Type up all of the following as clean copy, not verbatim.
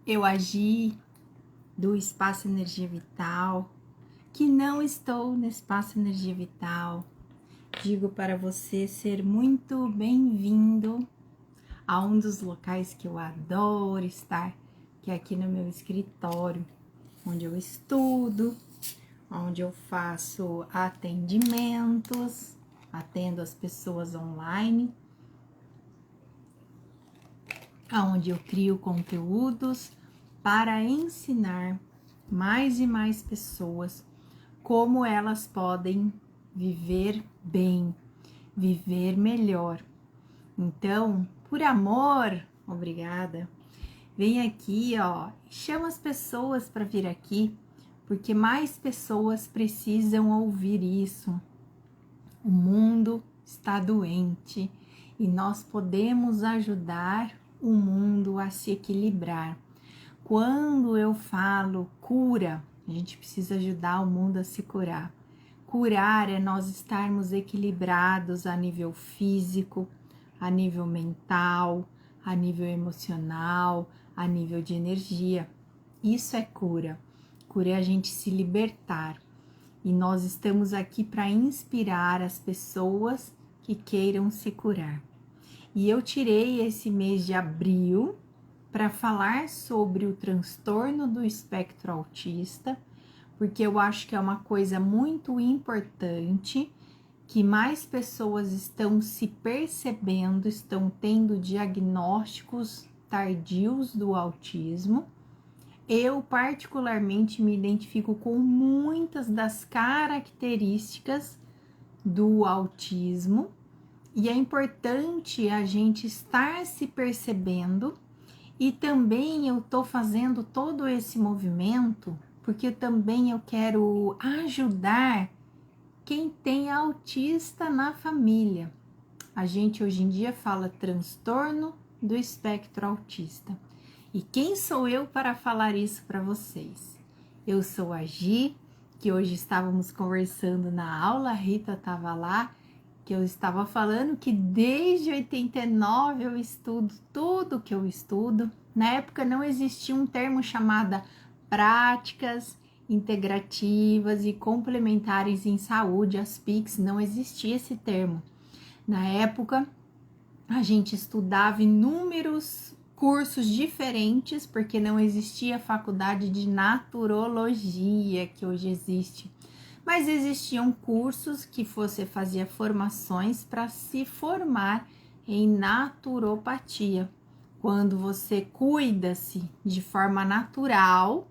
eu agi do Espaço Energia Vital, que não estou no Espaço Energia Vital. Digo para você ser muito bem-vindo a um dos locais que eu adoro estar, que é aqui no meu escritório, onde eu estudo, onde eu faço atendimentos, atendo as pessoas online, onde eu crio conteúdos para ensinar mais e mais pessoas como elas podem viver bem, viver melhor. Então, por amor, obrigada, vem aqui, chama as pessoas para vir aqui, porque mais pessoas precisam ouvir isso. O mundo está doente e nós podemos ajudar o mundo a se equilibrar. Quando eu falo cura, a gente precisa ajudar o mundo a se curar. Curar é nós estarmos equilibrados a nível físico, a nível mental, a nível emocional, a nível de energia. Isso é cura. Cura é a gente se libertar. E nós estamos aqui para inspirar as pessoas que queiram se curar. E eu tirei esse mês de abril para falar sobre o transtorno do espectro autista, porque eu acho que é uma coisa muito importante, que mais pessoas estão se percebendo, estão tendo diagnósticos tardios do autismo. Eu, particularmente, me identifico com muitas das características do autismo e é importante a gente estar se percebendo. E também eu tô fazendo todo esse movimento porque também eu quero ajudar quem tem autista na família. A gente hoje em dia fala transtorno do espectro autista. E quem sou eu para falar isso para vocês? Eu sou a Gi, que hoje estávamos conversando na aula, a Rita estava lá, que eu estava falando que desde 89 eu estudo tudo que eu estudo. Na época não existia um termo chamado práticas integrativas e complementares em saúde, as PICs, não existia esse termo. Na época a gente estudava inúmeros cursos diferentes, porque não existia a faculdade de naturologia que hoje existe. Mas existiam cursos que você fazia formações para se formar em naturopatia. Quando você cuida-se de forma natural,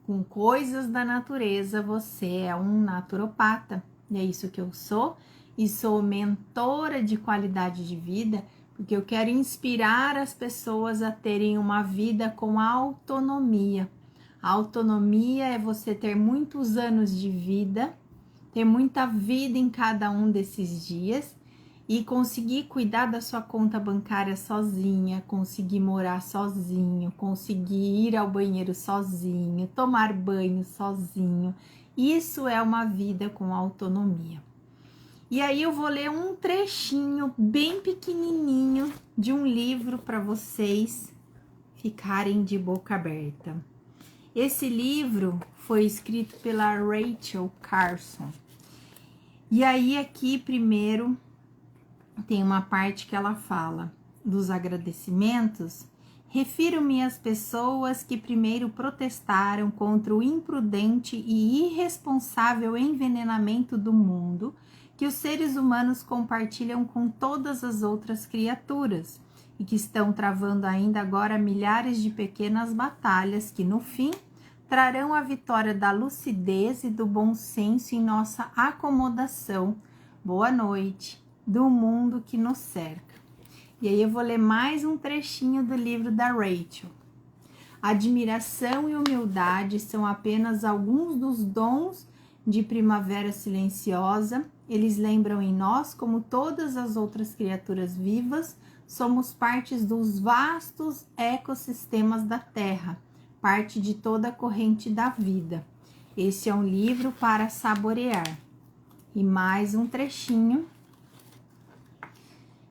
com coisas da natureza, você é um naturopata. E é isso que eu sou. E sou mentora de qualidade de vida, porque eu quero inspirar as pessoas a terem uma vida com autonomia. A autonomia é você ter muitos anos de vida, ter muita vida em cada um desses dias e conseguir cuidar da sua conta bancária sozinha, conseguir morar sozinho, conseguir ir ao banheiro sozinho, tomar banho sozinho. Isso é uma vida com autonomia. E aí eu vou ler um trechinho bem pequenininho de um livro para vocês ficarem de boca aberta. Esse livro foi escrito pela Rachel Carson. E aí aqui primeiro tem uma parte que ela fala dos agradecimentos. Refiro-me às pessoas que primeiro protestaram contra o imprudente e irresponsável envenenamento do mundo que os seres humanos compartilham com todas as outras criaturas e que estão travando ainda agora milhares de pequenas batalhas que, no fim, trarão a vitória da lucidez e do bom senso em nossa acomodação. Boa noite, do mundo que nos cerca. E aí eu vou ler mais um trechinho do livro da Rachel. Admiração e humildade são apenas alguns dos dons de primavera silenciosa. Eles lembram em nós, como todas as outras criaturas vivas, somos partes dos vastos ecossistemas da Terra, parte de toda a corrente da vida. Esse é um livro para saborear. E mais um trechinho.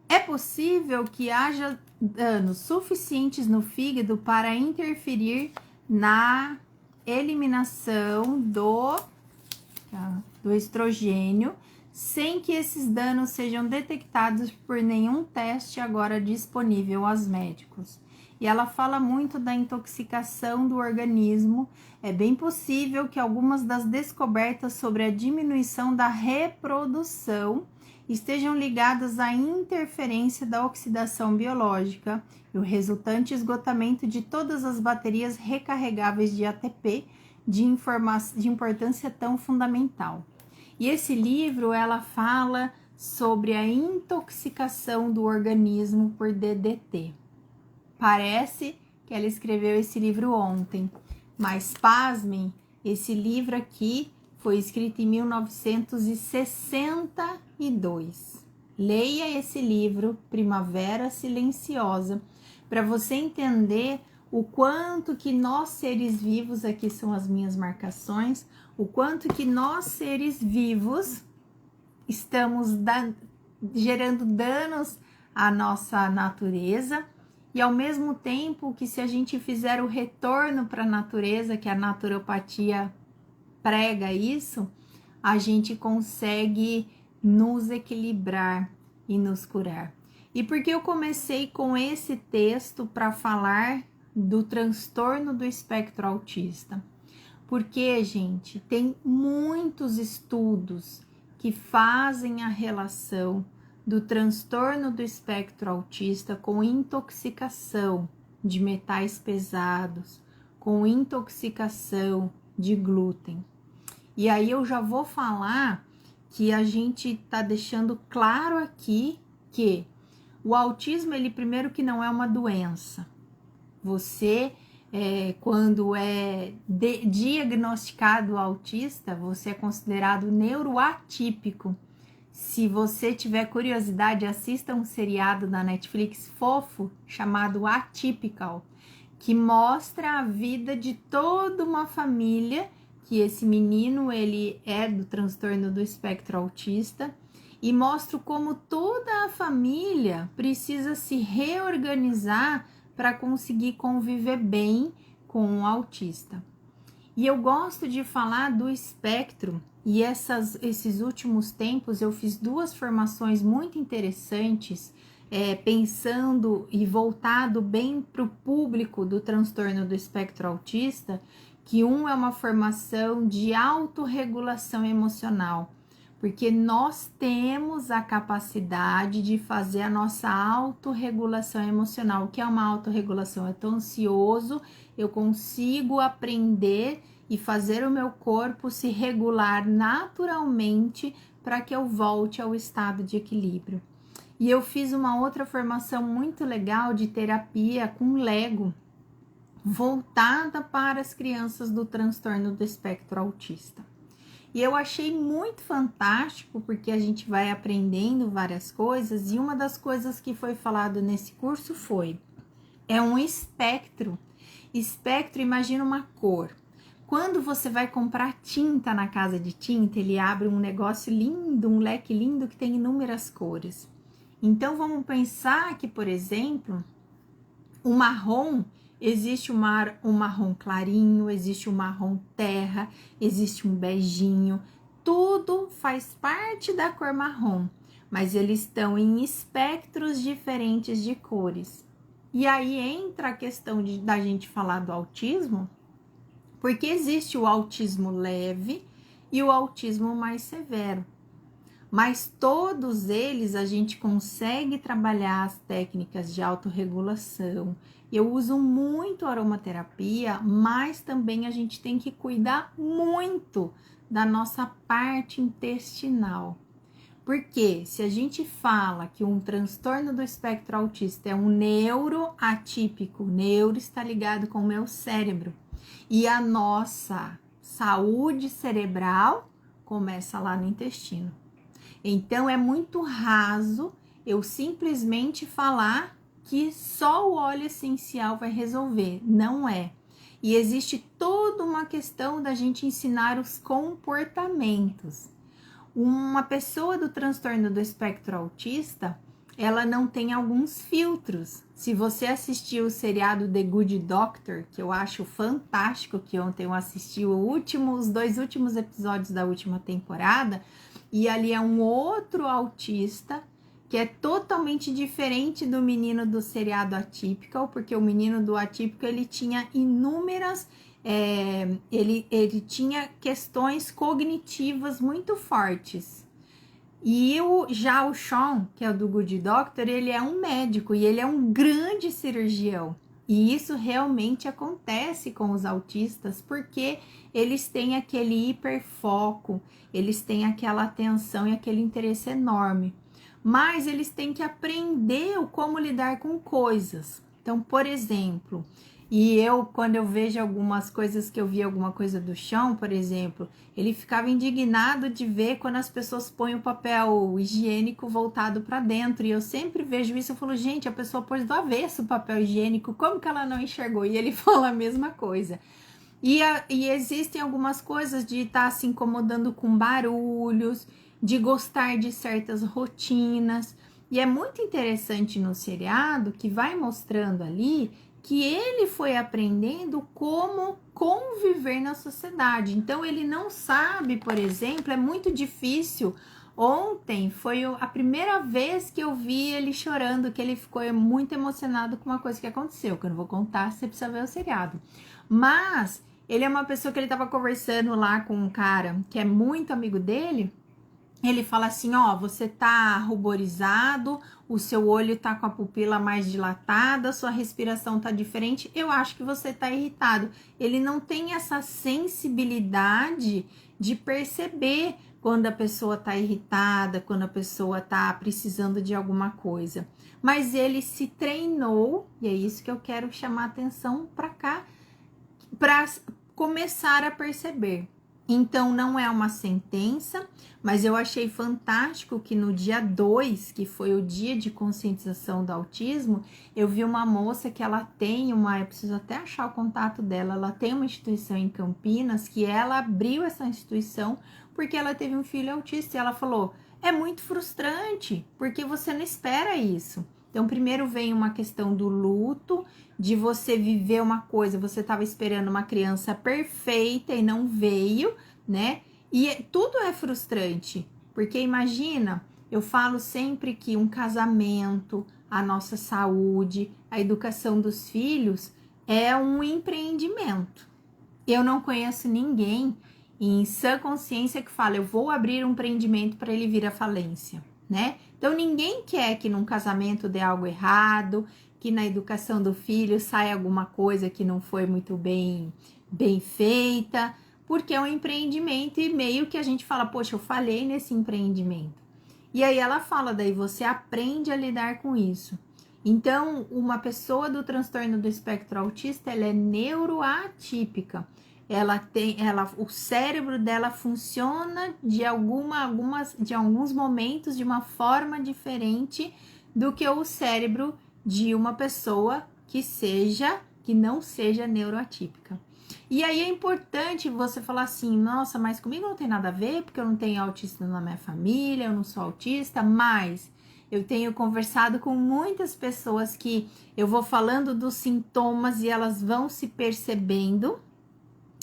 É possível que haja danos suficientes no fígado para interferir na eliminação do estrogênio, sem que esses danos sejam detectados por nenhum teste agora disponível aos médicos. E ela fala muito da intoxicação do organismo. É bem possível que algumas das descobertas sobre a diminuição da reprodução estejam ligadas à interferência da oxidação biológica e o resultante esgotamento de todas as baterias recarregáveis de ATP de importância tão fundamental. E esse livro, ela fala sobre a intoxicação do organismo por DDT. Parece que ela escreveu esse livro ontem, mas pasmem, esse livro aqui foi escrito em 1962. Leia esse livro, Primavera Silenciosa, para você entender o quanto que nós seres vivos, aqui são as minhas marcações, o quanto que nós seres vivos estamos gerando danos à nossa natureza, e ao mesmo tempo que, se a gente fizer o retorno para a natureza, que a naturopatia prega isso, a gente consegue nos equilibrar e nos curar. E por que eu comecei com esse texto para falar do transtorno do espectro autista? Porque, gente, tem muitos estudos que fazem a relação do transtorno do espectro autista com intoxicação de metais pesados, com intoxicação de glúten. E aí eu já vou falar que a gente tá deixando claro aqui que o autismo, ele primeiro que não é uma doença. Você, quando é diagnosticado autista, você é considerado neuroatípico. Se você tiver curiosidade, assista um seriado da Netflix fofo chamado Atypical, que mostra a vida de toda uma família, que esse menino, ele é do transtorno do espectro autista, e mostra como toda a família precisa se reorganizar para conseguir conviver bem com o autista. E eu gosto de falar do espectro, e esses últimos tempos eu fiz 2 formações muito interessantes, pensando e voltado bem para o público do transtorno do espectro autista, que um é uma formação de autorregulação emocional, porque nós temos a capacidade de fazer a nossa autorregulação emocional. O que é uma autorregulação? Eu tô ansioso, eu consigo aprender e fazer o meu corpo se regular naturalmente para que eu volte ao estado de equilíbrio. E eu fiz uma outra formação muito legal de terapia com Lego, voltada para as crianças do transtorno do espectro autista. E eu achei muito fantástico, porque a gente vai aprendendo várias coisas, e uma das coisas que foi falado nesse curso é um espectro. Espectro, imagina uma cor. Quando você vai comprar tinta na casa de tinta, ele abre um negócio lindo, um leque lindo que tem inúmeras cores. Então, vamos pensar que, por exemplo, o marrom, existe um marrom clarinho, existe um marrom terra, existe um beijinho, tudo faz parte da cor marrom, mas eles estão em espectros diferentes de cores. E aí entra a questão da gente falar do autismo, porque existe o autismo leve e o autismo mais severo. Mas todos eles a gente consegue trabalhar as técnicas de autorregulação. Eu uso muito aromaterapia, mas também a gente tem que cuidar muito da nossa parte intestinal. Porque se a gente fala que um transtorno do espectro autista é um neuroatípico, neuro está ligado com o meu cérebro, e a nossa saúde cerebral começa lá no intestino. Então, é muito raso eu simplesmente falar que só o óleo essencial vai resolver. Não é. E existe toda uma questão da gente ensinar os comportamentos. Uma pessoa do transtorno do espectro autista, ela não tem alguns filtros. Se você assistiu o seriado The Good Doctor, que eu acho fantástico, que ontem eu assisti os 2 últimos episódios da última temporada, e ali é um outro autista que é totalmente diferente do menino do seriado Atypical, porque o menino do Atypical, ele tinha inúmeras... ele tinha questões cognitivas muito fortes. E já o Sean, que é o do Good Doctor, ele é um médico e ele é um grande cirurgião. E isso realmente acontece com os autistas, porque eles têm aquele hiperfoco, eles têm aquela atenção e aquele interesse enorme. Mas eles têm que aprender como lidar com coisas. Então, por exemplo, quando eu vejo algumas coisas, que eu vi alguma coisa do chão, por exemplo, ele ficava indignado de ver quando as pessoas põem o papel higiênico voltado para dentro. E eu sempre vejo isso, eu falo, gente, a pessoa pôs do avesso o papel higiênico, como que ela não enxergou? E ele fala a mesma coisa. E existem algumas coisas de estar se incomodando com barulhos, de gostar de certas rotinas. E é muito interessante no seriado que vai mostrando ali que ele foi aprendendo como conviver na sociedade. Então, ele não sabe, por exemplo, é muito difícil. Ontem foi a primeira vez que eu vi ele chorando, que ele ficou muito emocionado com uma coisa que aconteceu, que eu não vou contar, você precisa ver o seriado. Mas ele é uma pessoa que ele estava conversando lá com um cara que é muito amigo dele. Ele fala assim, ó, você tá ruborizado, o seu olho tá com a pupila mais dilatada, sua respiração tá diferente, eu acho que você tá irritado. Ele não tem essa sensibilidade de perceber quando a pessoa tá irritada, quando a pessoa tá precisando de alguma coisa. Mas ele se treinou, e é isso que eu quero chamar atenção para cá, para começar a perceber. Então, não é uma sentença, mas eu achei fantástico que no dia 2, que foi o dia de conscientização do autismo, eu vi uma moça que ela tem eu preciso até achar o contato dela, ela tem uma instituição em Campinas, que ela abriu essa instituição porque ela teve um filho autista, e ela falou, é muito frustrante, porque você não espera isso. Então, primeiro vem uma questão do luto, de você viver uma coisa, você estava esperando uma criança perfeita e não veio, né? E tudo é frustrante, porque imagina, eu falo sempre que um casamento, a nossa saúde, a educação dos filhos é um empreendimento. Eu não conheço ninguém em sã consciência que fala, eu vou abrir um empreendimento para ele vir à falência, né? Então, ninguém quer que num casamento dê algo errado, que na educação do filho saia alguma coisa que não foi muito bem feita, porque é um empreendimento e meio que a gente fala, poxa, eu falhei nesse empreendimento. E aí ela fala, daí você aprende a lidar com isso. Então, uma pessoa do transtorno do espectro autista, ela é neuroatípica. O cérebro dela funciona de alguns momentos de uma forma diferente do que o cérebro de uma pessoa que não seja neuroatípica. E aí é importante você falar assim, nossa, mas comigo não tem nada a ver, porque eu não tenho autista na minha família, eu não sou autista, mas eu tenho conversado com muitas pessoas que eu vou falando dos sintomas e elas vão se percebendo,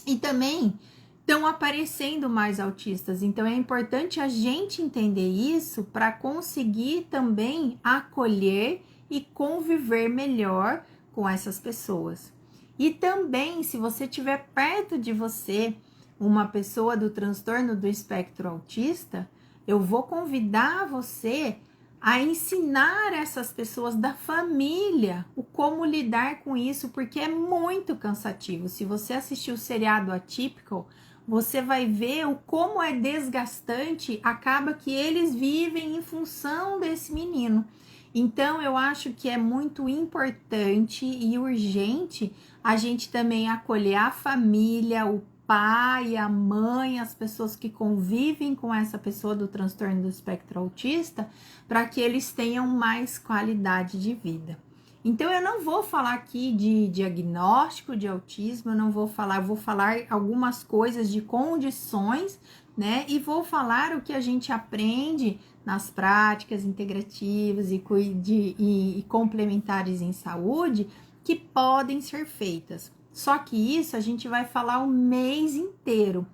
e também estão aparecendo mais autistas. Então, é importante a gente entender isso para conseguir também acolher e conviver melhor com essas pessoas. E também, se você tiver perto de você uma pessoa do transtorno do espectro autista, eu vou convidar você a ensinar essas pessoas da família o como lidar com isso, porque é muito cansativo. Se você assistir o seriado Atypical, você vai ver o como é desgastante, acaba que eles vivem em função desse menino. Então, eu acho que é muito importante e urgente a gente também acolher a família, o pai, a mãe, as pessoas que convivem com essa pessoa do transtorno do espectro autista, para que eles tenham mais qualidade de vida. Então, eu não vou falar aqui de diagnóstico de autismo, eu vou falar algumas coisas de condições, né? E vou falar o que a gente aprende nas práticas integrativas e complementares em saúde que podem ser feitas. Só que isso a gente vai falar o mês inteiro.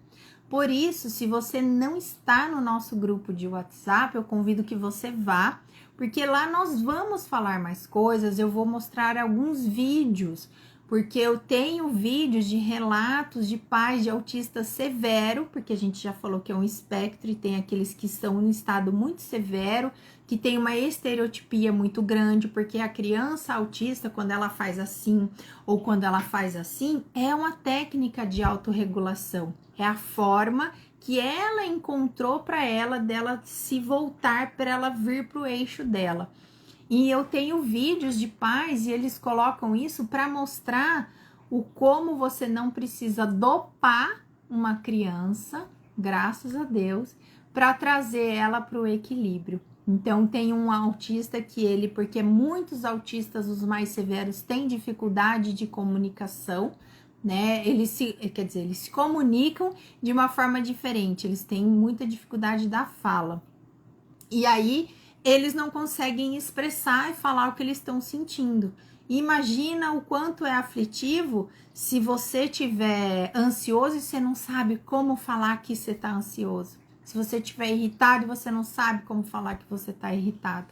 Por isso, se você não está no nosso grupo de WhatsApp, eu convido que você vá, porque lá nós vamos falar mais coisas, eu vou mostrar alguns vídeos, porque eu tenho vídeos de relatos de pais de autista severo, porque a gente já falou que é um espectro e tem aqueles que estão em estado muito severo, que tem uma estereotipia muito grande, porque a criança autista, quando ela faz assim ou quando ela faz assim, é uma técnica de autorregulação, é a forma que ela encontrou para ela dela se voltar, para ela vir para o eixo dela. E eu tenho vídeos de pais e eles colocam isso para mostrar o como você não precisa dopar uma criança, graças a Deus, para trazer ela para o equilíbrio. Então tem um autista que ele, porque muitos autistas, os mais severos, têm dificuldade de comunicação, né? Eles se comunicam de uma forma diferente, eles têm muita dificuldade da fala. E aí eles não conseguem expressar e falar o que eles estão sentindo. Imagina o quanto é aflitivo se você estiver ansioso e você não sabe como falar que você está ansioso. Se você estiver irritado e você não sabe como falar que você está irritado.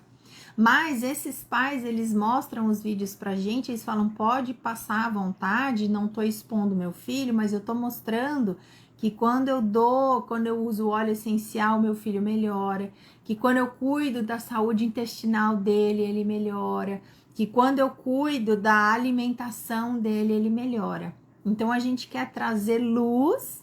Mas esses pais, eles mostram os vídeos pra gente, eles falam, pode passar à vontade, não tô expondo meu filho, mas eu tô mostrando que quando eu uso óleo essencial, meu filho melhora, que quando eu cuido da saúde intestinal dele, ele melhora, que quando eu cuido da alimentação dele, ele melhora. Então a gente quer trazer luz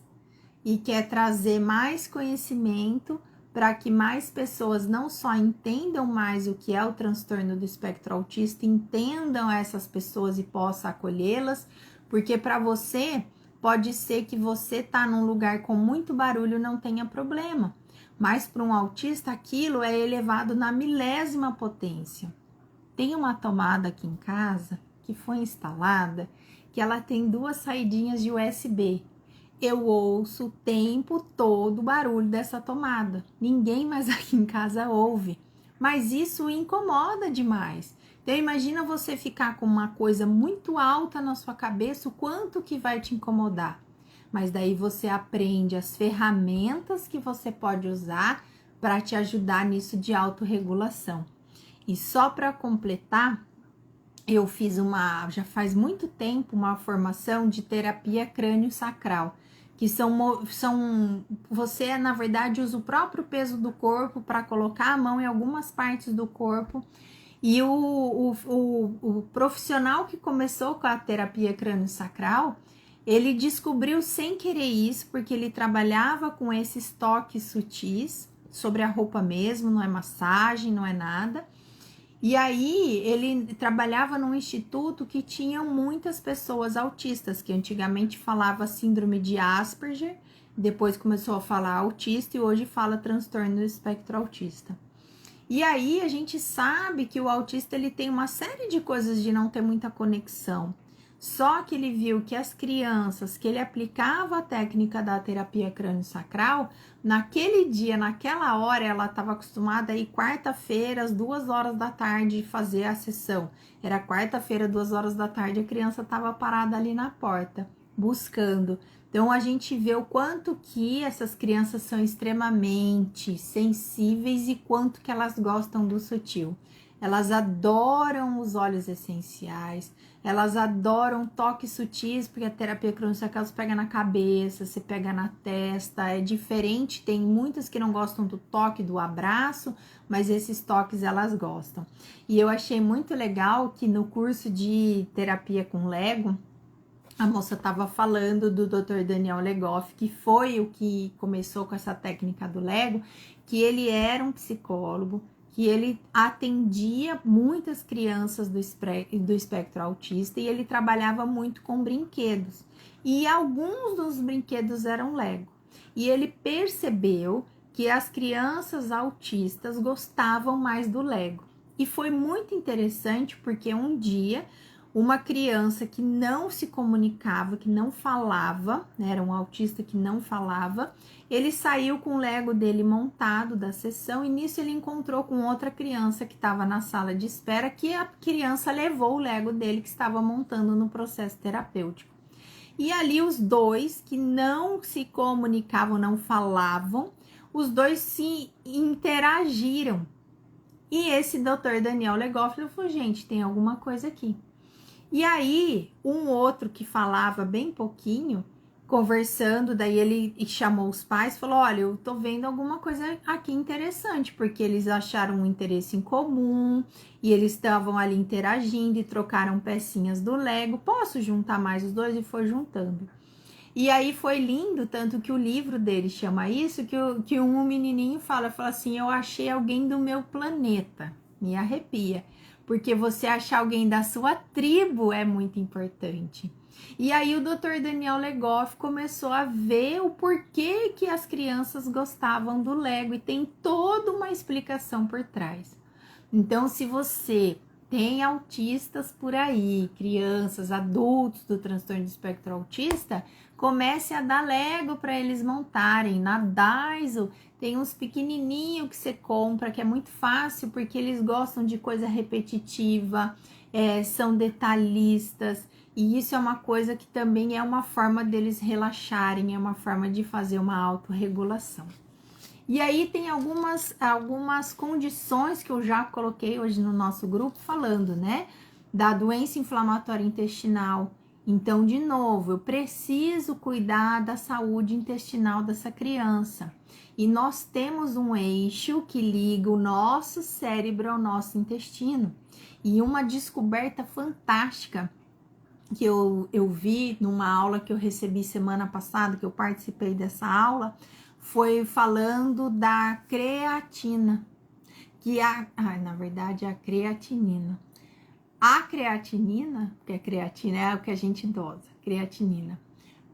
e quer trazer mais conhecimento para que mais pessoas não só entendam mais o que é o transtorno do espectro autista, entendam essas pessoas e possam acolhê-las, porque para você pode ser que você tá num lugar com muito barulho e não tenha problema, mas para um autista aquilo é elevado na milésima potência. Tem uma tomada aqui em casa que foi instalada que ela tem 2 saidinhas de USB. Eu ouço o tempo todo o barulho dessa tomada. Ninguém mais aqui em casa ouve. Mas isso incomoda demais. Então imagina você ficar com uma coisa muito alta na sua cabeça, o quanto que vai te incomodar. Mas daí você aprende as ferramentas que você pode usar para te ajudar nisso de autorregulação. E só para completar, eu fiz já faz muito tempo, uma formação de terapia crânio-sacral, que você, na verdade, usa o próprio peso do corpo para colocar a mão em algumas partes do corpo. E o profissional que começou com a terapia crânio-sacral, ele descobriu sem querer isso, porque ele trabalhava com esses toques sutis sobre a roupa mesmo, não é massagem, não é nada. E aí ele trabalhava num instituto que tinha muitas pessoas autistas, que antigamente falava síndrome de Asperger, depois começou a falar autista e hoje fala transtorno do espectro autista. E aí a gente sabe que o autista ele tem uma série de coisas de não ter muita conexão. Só que ele viu que as crianças que ele aplicava a técnica da terapia crânio-sacral, naquele dia, naquela hora, ela estava acostumada a ir quarta-feira, às 2 horas da tarde, fazer a sessão. Era quarta-feira, 2 horas da tarde, a criança estava parada ali na porta, buscando. Então, a gente vê o quanto que essas crianças são extremamente sensíveis e quanto que elas gostam do sutil. Elas adoram os óleos essenciais, elas adoram toques sutis, porque a terapia crânio-sacral você pega na cabeça, você pega na testa, é diferente. Tem muitas que não gostam do toque, do abraço, mas esses toques elas gostam. E eu achei muito legal que no curso de terapia com Lego, a moça estava falando do Dr. Daniel Legoff, que foi o que começou com essa técnica do Lego, que ele era um psicólogo, que ele atendia muitas crianças do espectro autista e ele trabalhava muito com brinquedos. E alguns dos brinquedos eram Lego. E ele percebeu que as crianças autistas gostavam mais do Lego. E foi muito interessante porque um dia uma criança que não se comunicava, que não falava, né, era um autista que não falava. Ele saiu com o Lego dele montado da sessão e nisso ele encontrou com outra criança que estava na sala de espera, que a criança levou o Lego dele que estava montando no processo terapêutico. E ali os dois que não se comunicavam, não falavam, os dois se interagiram. E esse doutor Daniel Legoff falou, gente, tem alguma coisa aqui. E aí, um outro que falava bem pouquinho, conversando, daí ele chamou os pais, falou, olha, eu tô vendo alguma coisa aqui interessante, porque eles acharam um interesse em comum, e eles estavam ali interagindo e trocaram pecinhas do Lego, posso juntar mais os dois? E foi juntando. E aí foi lindo, tanto que o livro dele chama isso, que um menininho fala assim, eu achei alguém do meu planeta, me arrepia. Porque você achar alguém da sua tribo é muito importante. E aí o Dr. Daniel Legoff começou a ver o porquê que as crianças gostavam do Lego e tem toda uma explicação por trás. Então, se você tem autistas por aí, crianças, adultos do transtorno de espectro autista, comece a dar Lego para eles montarem. Na Daiso tem uns pequenininhos que você compra, que é muito fácil, porque eles gostam de coisa repetitiva, são detalhistas, e isso é uma coisa que também é uma forma deles relaxarem, é uma forma de fazer uma autorregulação. E aí tem algumas condições que eu já coloquei hoje no nosso grupo falando, né? Da doença inflamatória intestinal. Então, de novo, eu preciso cuidar da saúde intestinal dessa criança. E nós temos um eixo que liga o nosso cérebro ao nosso intestino. E uma descoberta fantástica que eu vi numa aula que eu recebi semana passada, que eu participei dessa aula, foi falando da creatina, na verdade, a creatinina. A creatinina, porque a creatina é o que a gente dosa, creatinina.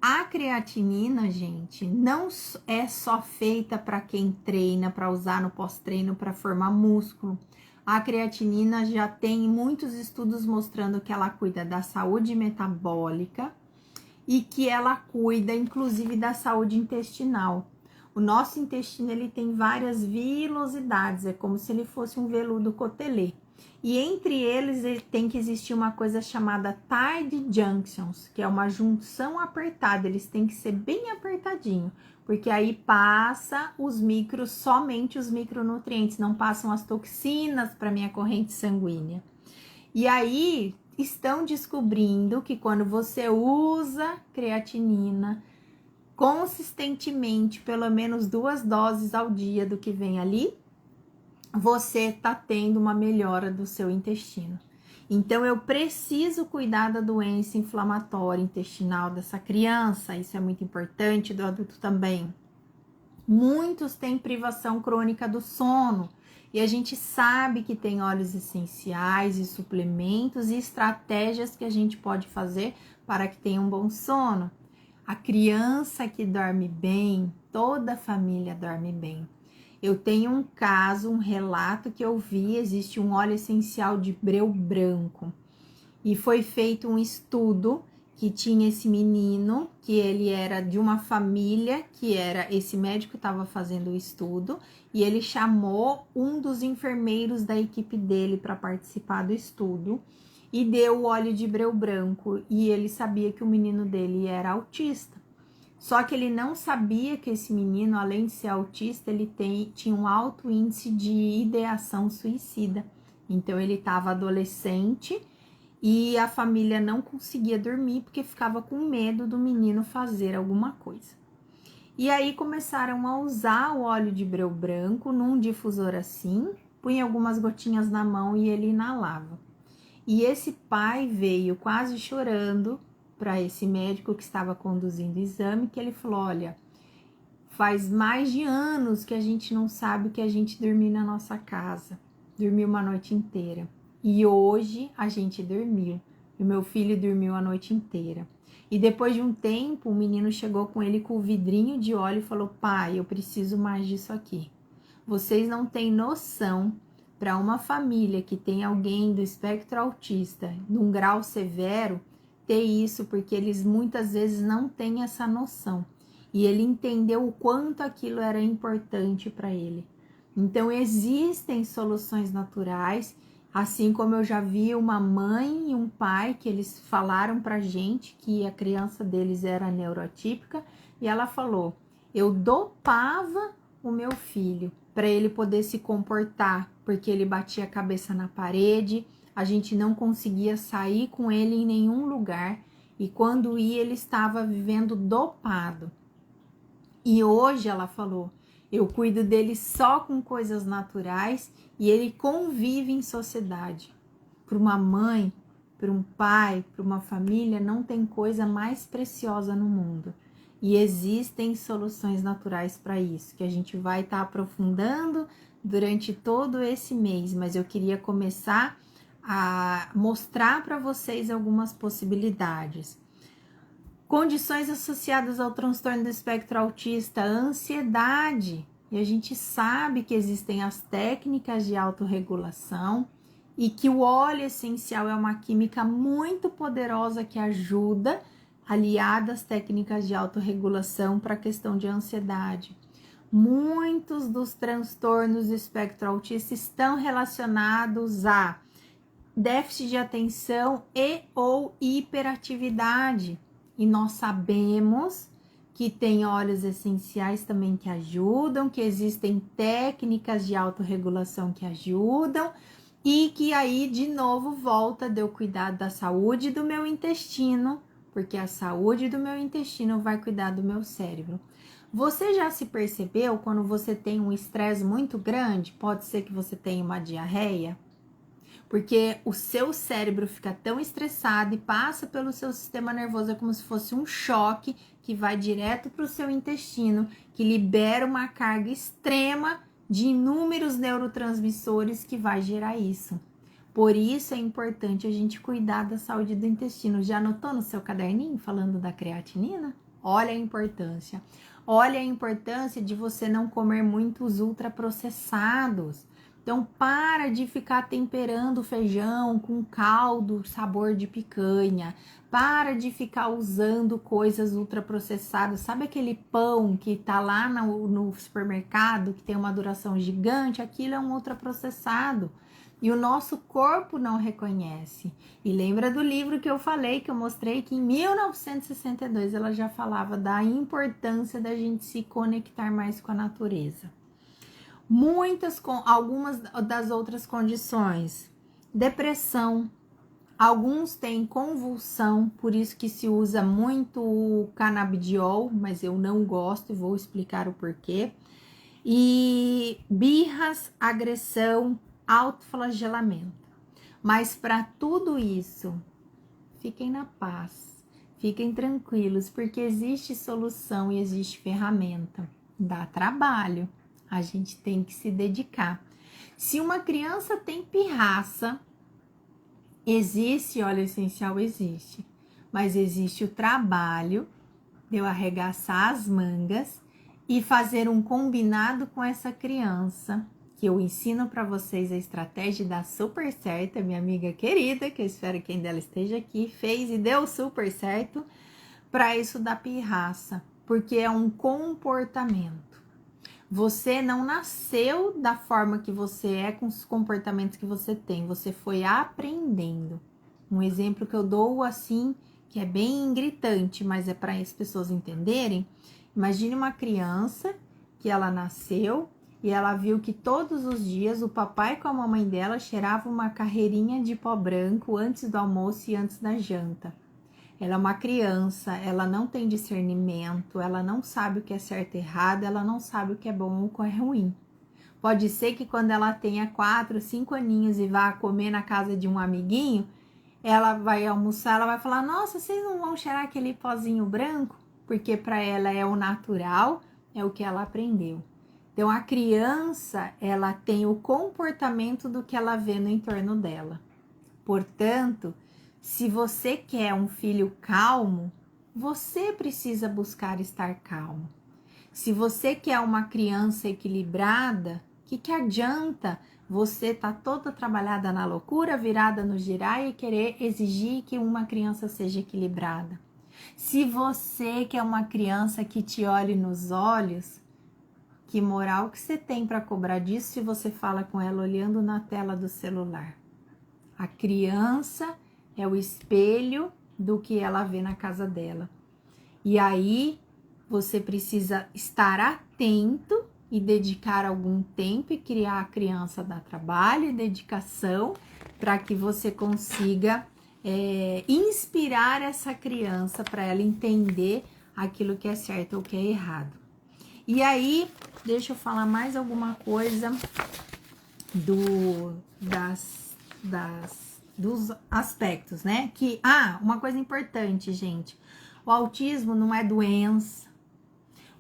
A creatinina, gente, não é só feita para quem treina, para usar no pós-treino, para formar músculo. A creatinina já tem muitos estudos mostrando que ela cuida da saúde metabólica e que ela cuida, inclusive, da saúde intestinal. O nosso intestino, ele tem várias vilosidades, é como se ele fosse um veludo cotelê. E entre eles, tem que existir uma coisa chamada tight junctions, que é uma junção apertada, eles têm que ser bem apertadinho, porque aí passa somente os micronutrientes, não passam as toxinas para minha corrente sanguínea. E aí, estão descobrindo que quando você usa creatinina consistentemente, pelo menos 2 doses ao dia do que vem ali, você tá tendo uma melhora do seu intestino. Então, eu preciso cuidar da doença inflamatória intestinal dessa criança, isso é muito importante, do adulto também. Muitos têm privação crônica do sono, e a gente sabe que tem óleos essenciais e suplementos e estratégias que a gente pode fazer para que tenha um bom sono. A criança que dorme bem, toda a família dorme bem. Eu tenho um caso, um relato que eu vi, existe um óleo essencial de breu branco. E foi feito um estudo que tinha esse menino, que ele era de uma família, esse médico estava fazendo o estudo, e ele chamou um dos enfermeiros da equipe dele para participar do estudo, e deu o óleo de breu branco, e ele sabia que o menino dele era autista. Só que ele não sabia que esse menino, além de ser autista, ele tinha um alto índice de ideação suicida. Então, ele estava adolescente e a família não conseguia dormir porque ficava com medo do menino fazer alguma coisa. E aí, começaram a usar o óleo de breu branco num difusor assim, punha algumas gotinhas na mão e ele inalava. E esse pai veio quase chorando para esse médico que estava conduzindo o exame, que ele falou, olha, faz mais de anos que a gente não sabe que a gente dormiu na nossa casa, dormiu uma noite inteira. E hoje a gente dormiu, e o meu filho dormiu a noite inteira. E depois de um tempo, o menino chegou com ele com o vidrinho de óleo e falou, pai, eu preciso mais disso aqui. Vocês não têm noção para uma família que tem alguém do espectro autista num grau severo, ter isso, porque eles muitas vezes não têm essa noção. E ele entendeu o quanto aquilo era importante para ele. Então, existem soluções naturais, assim como eu já vi uma mãe e um pai que eles falaram pra gente que a criança deles era neuroatípica, e ela falou: eu dopava o meu filho para ele poder se comportar, porque ele batia a cabeça na parede, a gente não conseguia sair com ele em nenhum lugar, e quando ia ele estava vivendo dopado. E hoje ela falou: eu cuido dele só com coisas naturais e ele convive em sociedade. Para uma mãe, para um pai, para uma família, não tem coisa mais preciosa no mundo. E existem soluções naturais para isso, que a gente vai estar aprofundando durante todo esse mês, mas eu queria começar a mostrar para vocês algumas possibilidades. Condições associadas ao transtorno do espectro autista, ansiedade. E a gente sabe que existem as técnicas de autorregulação e que o óleo essencial é uma química muito poderosa que ajuda, aliada às técnicas de autorregulação para a questão de ansiedade. Muitos dos transtornos do espectro autista estão relacionados a déficit de atenção e ou hiperatividade. E nós sabemos que tem óleos essenciais também que ajudam, que existem técnicas de autorregulação que ajudam, e que aí de novo volta de eu cuidar da saúde do meu intestino, porque a saúde do meu intestino vai cuidar do meu cérebro. Você já se percebeu quando você tem um estresse muito grande? Pode ser que você tenha uma diarreia? Porque o seu cérebro fica tão estressado e passa pelo seu sistema nervoso, é como se fosse um choque que vai direto para o seu intestino, que libera uma carga extrema de inúmeros neurotransmissores que vai gerar isso. Por isso é importante a gente cuidar da saúde do intestino. Já anotou no seu caderninho falando da creatinina? Olha a importância. Olha a importância de você não comer muitos ultraprocessados. Então, para de ficar temperando feijão com caldo, sabor de picanha. Para de ficar usando coisas ultraprocessadas. Sabe aquele pão que tá lá no supermercado, que tem uma duração gigante? Aquilo é um ultraprocessado. E o nosso corpo não reconhece. E lembra do livro que eu falei, que eu mostrei, que em 1962 ela já falava da importância da gente se conectar mais com a natureza. Algumas das outras condições, depressão, alguns têm convulsão, por isso que se usa muito o canabidiol, mas eu não gosto e vou explicar o porquê. E birras, agressão, autoflagelamento. Mas para tudo isso, fiquem na paz, fiquem tranquilos, porque existe solução e existe ferramenta. Dá trabalho. A gente tem que se dedicar. Se uma criança tem pirraça, existe óleo essencial? Existe. Mas existe o trabalho de eu arregaçar as mangas e fazer um combinado com essa criança, que eu ensino para vocês a estratégia e dá super certo. A minha amiga querida, que eu espero que ainda ela esteja aqui, fez e deu super certo para isso da pirraça, porque é um comportamento. Você não nasceu da forma que você é, com os comportamentos que você tem. Você foi aprendendo. Um exemplo que eu dou assim, que é bem gritante, mas é para as pessoas entenderem. Imagine uma criança que ela nasceu e ela viu que todos os dias o papai com a mamãe dela cheiravam uma carreirinha de pó branco antes do almoço e antes da janta. Ela é uma criança, ela não tem discernimento, ela não sabe o que é certo e errado, ela não sabe o que é bom ou o que é ruim. Pode ser que quando ela tenha 4, 5 aninhos e vá comer na casa de um amiguinho, ela vai almoçar, ela vai falar: nossa, vocês não vão cheirar aquele pozinho branco? Porque para ela é o natural, é o que ela aprendeu. Então a criança, ela tem o comportamento do que ela vê no entorno dela. Portanto, se você quer um filho calmo, você precisa buscar estar calmo. Se você quer uma criança equilibrada, que adianta você tá toda trabalhada na loucura, virada no girar e querer exigir que uma criança seja equilibrada. Se você quer uma criança que te olhe nos olhos, que moral que você tem para cobrar disso se você fala com ela olhando na tela do celular? A criança é o espelho do que ela vê na casa dela. E aí você precisa estar atento e dedicar algum tempo e criar a criança dá trabalho e dedicação para que você consiga inspirar essa criança para ela entender aquilo que é certo ou que é errado. E aí, deixa eu falar mais alguma coisa dos aspectos, né? Uma coisa importante, gente. O autismo não é doença.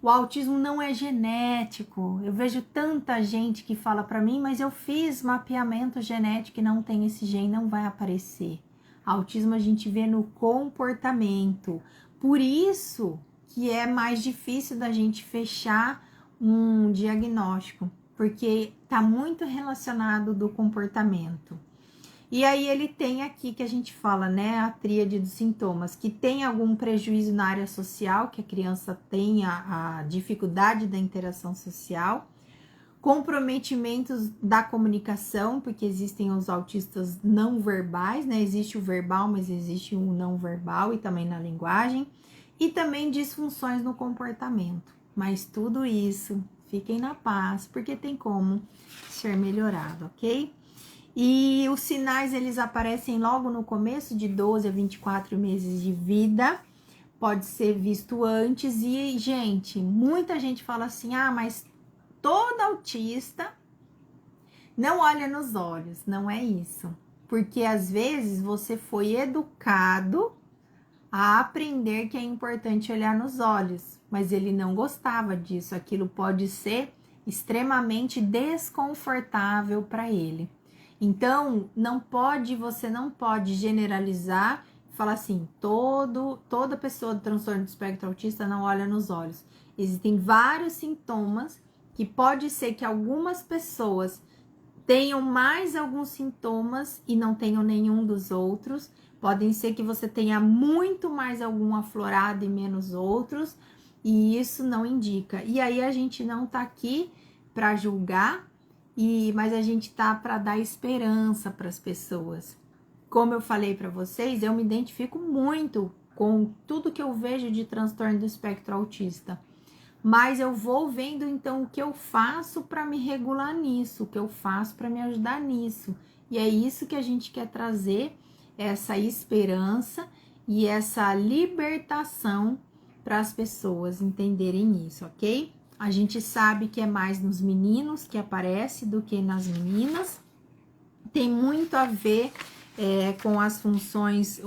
O autismo não é genético. Eu vejo tanta gente que fala para mim, mas eu fiz mapeamento genético e não tem esse gene, não vai aparecer. Autismo a gente vê no comportamento. Por isso que é mais difícil da gente fechar um diagnóstico, porque está muito relacionado do comportamento. E aí ele tem aqui que a gente fala, né, a tríade dos sintomas, que tem algum prejuízo na área social, que a criança tem a dificuldade da interação social, comprometimentos da comunicação, porque existem os autistas não verbais, né, existe o verbal, mas existe o não verbal e também na linguagem, e também disfunções no comportamento. Mas tudo isso, fiquem na paz, porque tem como ser melhorado, ok? E os sinais, eles aparecem logo no começo de 12 a 24 meses de vida. Pode ser visto antes. E, gente, muita gente fala assim, mas todo autista não olha nos olhos. Não é isso. Porque, às vezes, você foi educado a aprender que é importante olhar nos olhos. Mas ele não gostava disso. Aquilo pode ser extremamente desconfortável para ele. Então, você não pode generalizar e falar assim, toda pessoa do transtorno do espectro autista não olha nos olhos. Existem vários sintomas que pode ser que algumas pessoas tenham mais alguns sintomas e não tenham nenhum dos outros. Podem ser que você tenha muito mais algum aflorado e menos outros, e isso não indica. E aí a gente não tá aqui para julgar, mas a gente tá para dar esperança para as pessoas. Como eu falei para vocês, eu me identifico muito com tudo que eu vejo de transtorno do espectro autista. Mas eu vou vendo então o que eu faço para me regular nisso, o que eu faço para me ajudar nisso. E é isso que a gente quer trazer, essa esperança e essa libertação para as pessoas entenderem isso, ok? A gente sabe que é mais nos meninos que aparece do que nas meninas. Tem muito a ver com as funções.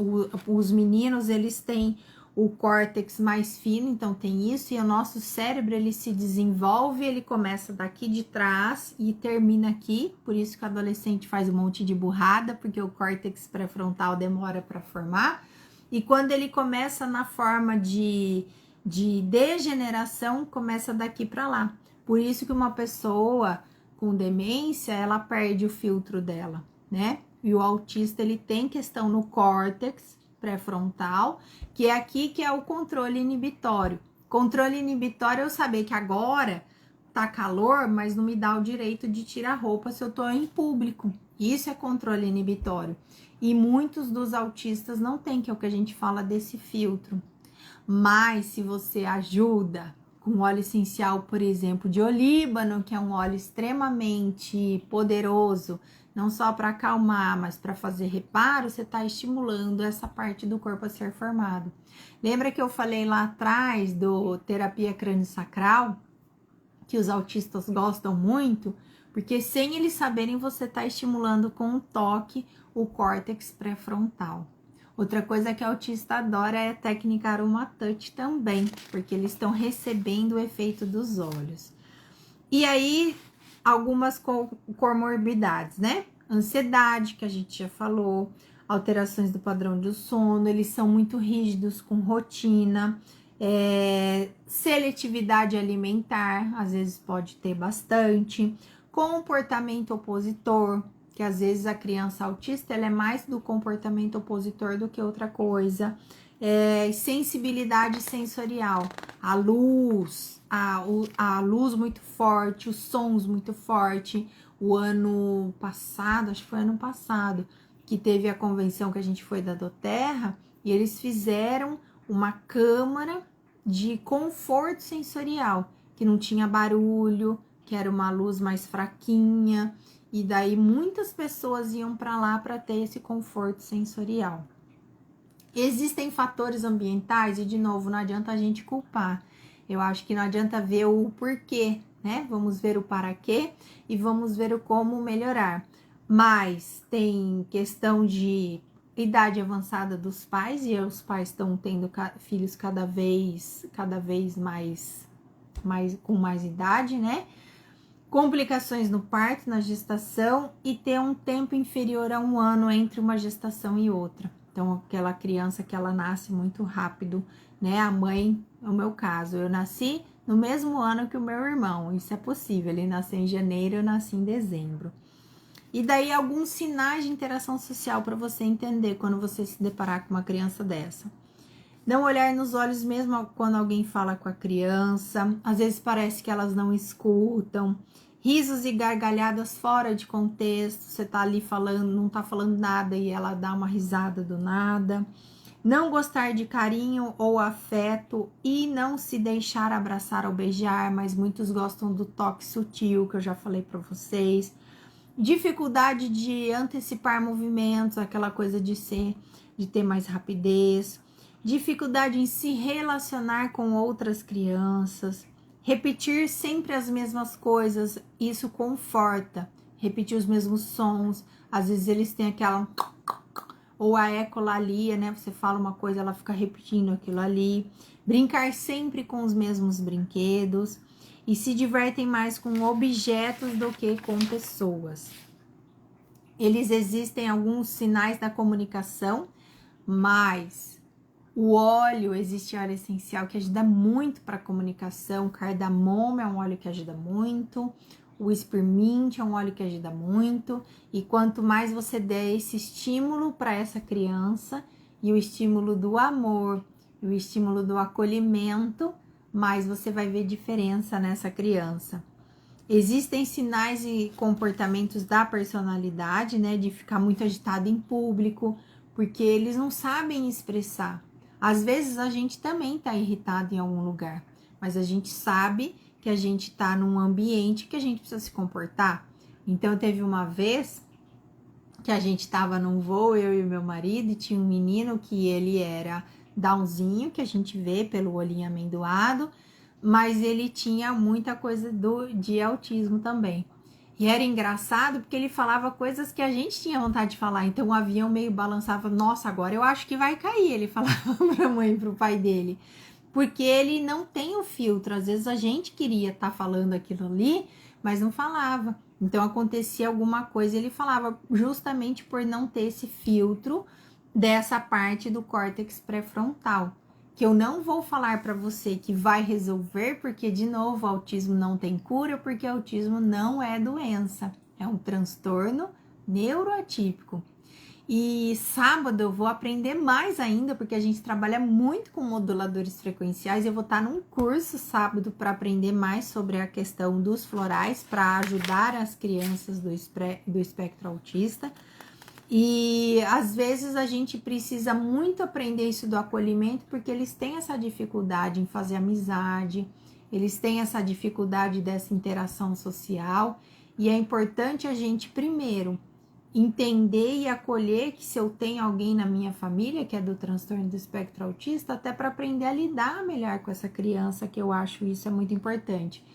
Os meninos, eles têm o córtex mais fino, então tem isso. E o nosso cérebro, ele se desenvolve, ele começa daqui de trás e termina aqui. Por isso que o adolescente faz um monte de burrada, porque o córtex pré-frontal demora para formar. E quando ele começa na forma de degeneração, começa daqui para lá. Por isso que uma pessoa com demência, ela perde o filtro dela, né? E o autista, ele tem questão no córtex pré-frontal, que é aqui que é o controle inibitório. Controle inibitório é eu saber que agora tá calor, mas não me dá o direito de tirar roupa se eu tô em público. Isso é controle inibitório. E muitos dos autistas não têm, que é o que a gente fala desse filtro. Mas se você ajuda com óleo essencial, por exemplo, de olíbano, que é um óleo extremamente poderoso, não só para acalmar, mas para fazer reparo, você está estimulando essa parte do corpo a ser formado. Lembra que eu falei lá atrás do terapia crânio-sacral, que os autistas gostam muito? Porque sem eles saberem, você está estimulando com um toque o córtex pré-frontal. Outra coisa que o autista adora é a técnica aromatouch também, porque eles estão recebendo o efeito dos olhos. E aí, algumas comorbidades, né? Ansiedade, que a gente já falou, alterações do padrão do sono, eles são muito rígidos com rotina, seletividade alimentar, às vezes pode ter bastante, comportamento opositor, que às vezes a criança autista ela é mais do comportamento opositor do que outra coisa. Sensibilidade sensorial, a luz, a luz muito forte, os sons muito forte. O ano passado, acho que foi ano passado, que teve a convenção que a gente foi da Doterra, e eles fizeram uma câmara de conforto sensorial, que não tinha barulho, que era uma luz mais fraquinha, e daí muitas pessoas iam para lá para ter esse conforto sensorial. Existem fatores ambientais e, de novo, não adianta a gente culpar. Eu acho que não adianta ver o porquê, né? Vamos ver o para quê e vamos ver o como melhorar. Mas tem questão de idade avançada dos pais, e os pais estão tendo filhos cada vez mais com mais idade, né? Complicações no parto, na gestação, e ter um tempo inferior a 1 ano entre uma gestação e outra. Então, aquela criança que ela nasce muito rápido, né? A mãe, no meu caso, eu nasci no mesmo ano que o meu irmão. Isso é possível, ele nasceu em janeiro, eu nasci em dezembro. E daí, alguns sinais de interação social para você entender quando você se deparar com uma criança dessa. Não olhar nos olhos mesmo quando alguém fala com a criança. Às vezes parece que elas não escutam. Risos e gargalhadas fora de contexto. Você tá ali falando, não tá falando nada e ela dá uma risada do nada. Não gostar de carinho ou afeto e não se deixar abraçar ou beijar, mas muitos gostam do toque sutil, que eu já falei para vocês. Dificuldade de antecipar movimentos, aquela coisa de ter mais rapidez. Dificuldade em se relacionar com outras crianças. Repetir sempre as mesmas coisas, isso conforta. Repetir os mesmos sons, às vezes eles têm aquela... Ou a ecolalia, né? Você fala uma coisa, ela fica repetindo aquilo ali. Brincar sempre com os mesmos brinquedos. E se divertem mais com objetos do que com pessoas. Existem alguns sinais da comunicação, mas... existe óleo essencial que ajuda muito para a comunicação. O cardamomo é um óleo que ajuda muito. O spearmint é um óleo que ajuda muito. E quanto mais você der esse estímulo para essa criança, e o estímulo do amor, e o estímulo do acolhimento, mais você vai ver diferença nessa criança. Existem sinais e comportamentos da personalidade, né? De ficar muito agitado em público, porque eles não sabem expressar. Às vezes a gente também está irritado em algum lugar, mas a gente sabe que a gente está num ambiente que a gente precisa se comportar. Então, teve uma vez que a gente estava num voo, eu e meu marido, e tinha um menino que ele era downzinho, que a gente vê pelo olhinho amendoado, mas ele tinha muita coisa de autismo também. E era engraçado porque ele falava coisas que a gente tinha vontade de falar. Então o avião meio balançava. Nossa, agora eu acho que vai cair. Ele falava para a mãe e para o pai dele. Porque ele não tem o filtro. Às vezes a gente queria estar falando aquilo ali, mas não falava. Então acontecia alguma coisa e ele falava justamente por não ter esse filtro dessa parte do córtex pré-frontal. Que eu não vou falar para você que vai resolver, porque, de novo, o autismo não tem cura, porque o autismo não é doença, é um transtorno neuroatípico. E sábado eu vou aprender mais ainda, porque a gente trabalha muito com moduladores frequenciais. Eu vou estar num curso sábado para aprender mais sobre a questão dos florais, para ajudar as crianças do espectro autista. E às vezes a gente precisa muito aprender isso do acolhimento, porque eles têm essa dificuldade em fazer amizade, eles têm essa dificuldade dessa interação social, e é importante a gente primeiro entender e acolher que se eu tenho alguém na minha família que é do transtorno do espectro autista, até para aprender a lidar melhor com essa criança, que eu acho isso é muito importante.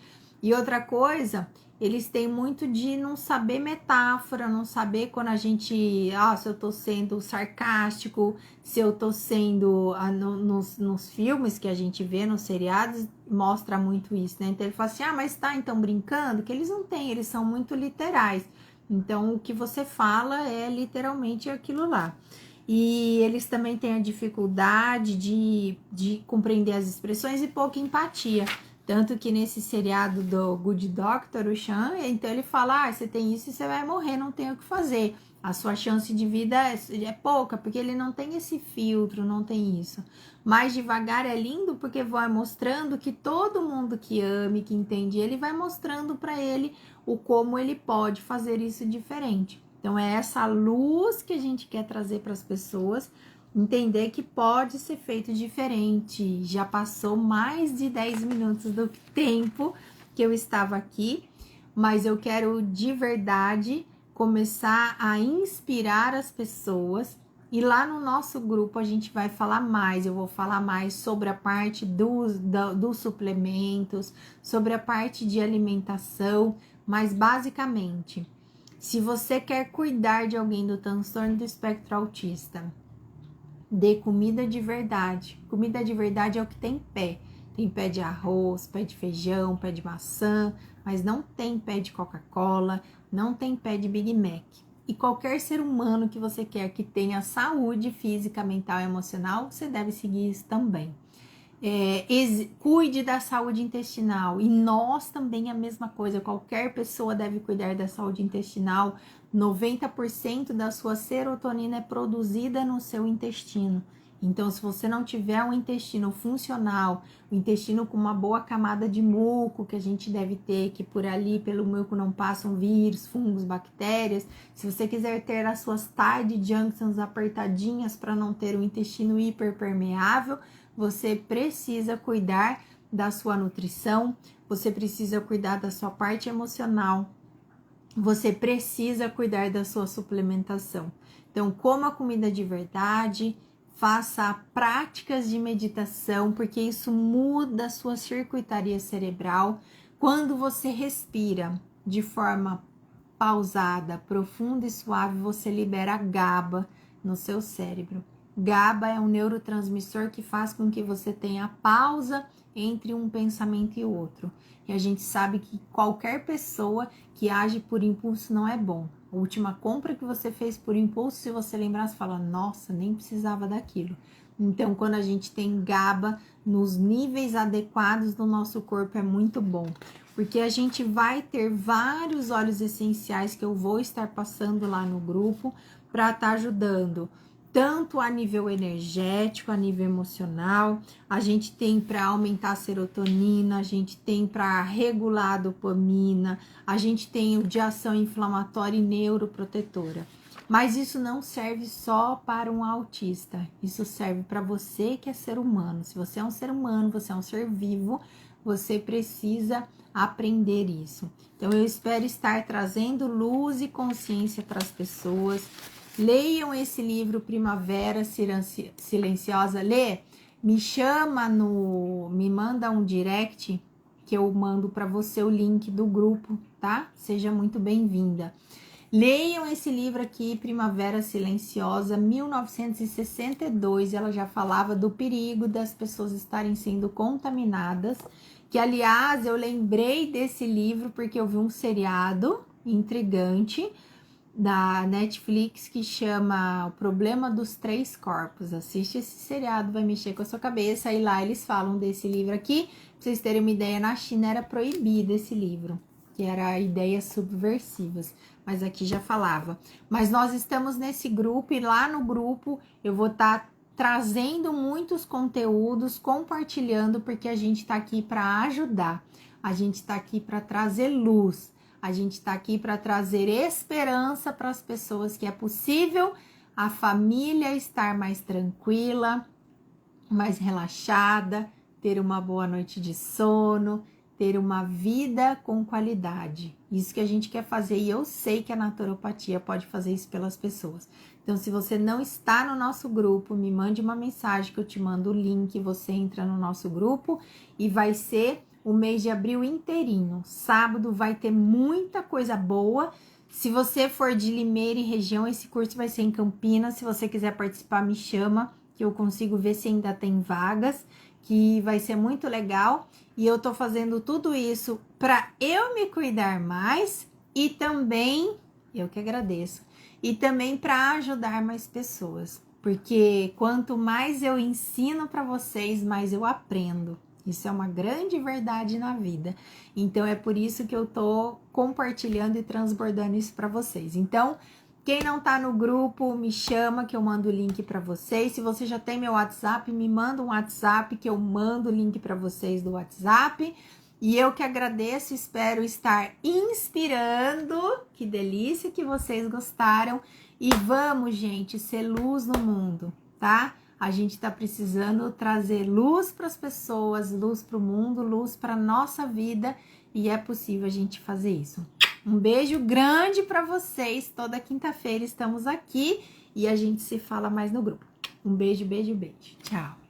E outra coisa, eles têm muito de não saber metáfora, não saber quando a gente, se eu tô sendo sarcástico, se eu tô sendo, nos filmes que a gente vê, nos seriados, mostra muito isso, né? Então ele fala assim, mas tá então brincando, que eles não têm, eles são muito literais. Então o que você fala é literalmente aquilo lá. E eles também têm a dificuldade de compreender as expressões e pouca empatia. Tanto que nesse seriado do Good Doctor, o Sean, então ele fala, você tem isso e você vai morrer, não tem o que fazer. A sua chance de vida é pouca, porque ele não tem esse filtro, não tem isso. Mas devagar é lindo, porque vai mostrando que todo mundo que ama e que entende ele, vai mostrando para ele o como ele pode fazer isso diferente. Então é essa luz que a gente quer trazer para as pessoas, entender que pode ser feito diferente. Já passou mais de 10 minutos do tempo que eu estava aqui, mas eu quero de verdade começar a inspirar as pessoas. E lá no nosso grupo a gente vai falar mais, eu vou falar mais sobre a parte dos suplementos, sobre a parte de alimentação, mas basicamente, se você quer cuidar de alguém do transtorno do espectro autista, dê comida de verdade. Comida de verdade é o que tem pé. Tem pé de arroz, pé de feijão, pé de maçã, mas não tem pé de Coca-Cola, não tem pé de Big Mac. E qualquer ser humano que você quer que tenha saúde física, mental e emocional, você deve seguir isso também. Cuide da saúde intestinal, e nós também a mesma coisa, qualquer pessoa deve cuidar da saúde intestinal. 90% da sua serotonina é produzida no seu intestino. Então, se você não tiver um intestino funcional, o intestino com uma boa camada de muco, que a gente deve ter, que por ali, pelo muco, não passam vírus, fungos, bactérias. Se você quiser ter as suas tight junctions apertadinhas para não ter um intestino hiperpermeável, você precisa cuidar da sua nutrição, você precisa cuidar da sua parte emocional, você precisa cuidar da sua suplementação. Então, coma comida de verdade, faça práticas de meditação, porque isso muda a sua circuitaria cerebral. Quando você respira de forma pausada, profunda e suave, você libera GABA no seu cérebro. GABA é um neurotransmissor que faz com que você tenha pausa entre um pensamento e outro. E a gente sabe que qualquer pessoa que age por impulso não é bom. A última compra que você fez por impulso, se você lembrar, você fala, nossa, nem precisava daquilo. Então, quando a gente tem GABA nos níveis adequados do nosso corpo, é muito bom. Porque a gente vai ter vários óleos essenciais que eu vou estar passando lá no grupo para estar ajudando tanto a nível energético, a nível emocional. A gente tem para aumentar a serotonina, a gente tem para regular a dopamina, a gente tem o de ação inflamatória e neuroprotetora. Mas isso não serve só para um autista, isso serve para você que é ser humano. Se você é um ser humano, você é um ser vivo, você precisa aprender isso. Então, eu espero estar trazendo luz e consciência para as pessoas. Leiam esse livro Primavera Silenciosa. Lê, me chama me manda um direct que eu mando para você o link do grupo, tá? Seja muito bem-vinda. Leiam esse livro aqui, Primavera Silenciosa, 1962. Ela já falava do perigo das pessoas estarem sendo contaminadas. Que, aliás, eu lembrei desse livro porque eu vi um seriado intrigante da Netflix que chama O Problema dos Três Corpos. Assiste esse seriado, vai mexer com a sua cabeça. E lá eles falam desse livro aqui. Pra vocês terem uma ideia, na China era proibido esse livro, que era ideias subversivas. Mas aqui já falava. Mas nós estamos nesse grupo e lá no grupo eu vou estar trazendo muitos conteúdos, compartilhando, porque a gente está aqui para ajudar. A gente está aqui para trazer luz. A gente está aqui para trazer esperança para as pessoas que é possível a família estar mais tranquila, mais relaxada, ter uma boa noite de sono, ter uma vida com qualidade. Isso que a gente quer fazer e eu sei que a naturopatia pode fazer isso pelas pessoas. Então, se você não está no nosso grupo, me mande uma mensagem que eu te mando o link, você entra no nosso grupo e vai ser o mês de abril inteirinho. Sábado vai ter muita coisa boa. Se você for de Limeira e região, esse curso vai ser em Campinas. Se você quiser participar, me chama, que eu consigo ver se ainda tem vagas, que vai ser muito legal. E eu tô fazendo tudo isso para eu me cuidar mais e também, eu que agradeço, e também para ajudar mais pessoas. Porque quanto mais eu ensino para vocês, mais eu aprendo. Isso é uma grande verdade na vida. Então, é por isso que eu tô compartilhando e transbordando isso para vocês. Então, quem não tá no grupo, me chama que eu mando o link para vocês. Se você já tem meu WhatsApp, me manda um WhatsApp que eu mando o link para vocês do WhatsApp. E eu que agradeço, espero estar inspirando. Que delícia que vocês gostaram. E vamos, gente, ser luz no mundo, tá? A gente tá precisando trazer luz para as pessoas, luz para o mundo, luz para nossa vida. E é possível a gente fazer isso. Um beijo grande para vocês. Toda quinta-feira estamos aqui e a gente se fala mais no grupo. Um beijo, beijo, beijo. Tchau.